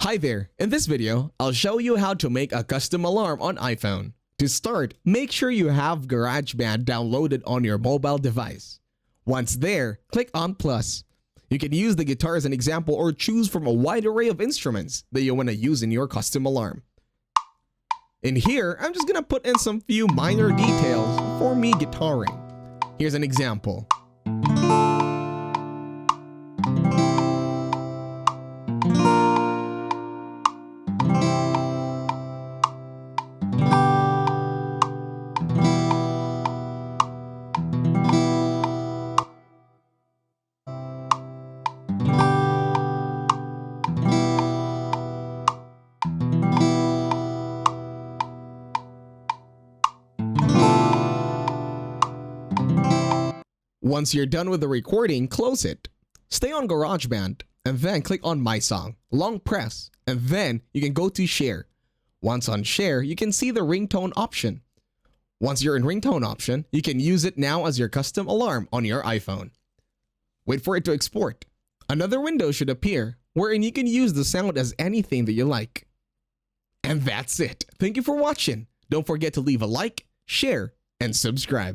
Hi there, in this video, I'll show you how to make a custom alarm on iPhone. To start, make sure you have GarageBand downloaded on your mobile device. Once there, click on plus. You can use the guitar as an example or choose from a wide array of instruments that you want to use in your custom alarm. In here, I'm just gonna put in some few minor details for me guitaring. Here's an example. Once you're done with the recording, close it. Stay on GarageBand, and then click on My Song, long press, and then you can go to Share. Once on Share, you can see the ringtone option. Once you're in ringtone option, you can use it now as your custom alarm on your iPhone. Wait for it to export. Another window should appear, wherein you can use the sound as anything that you like. And that's it. Thank you for watching. Don't forget to leave a like, share, and subscribe.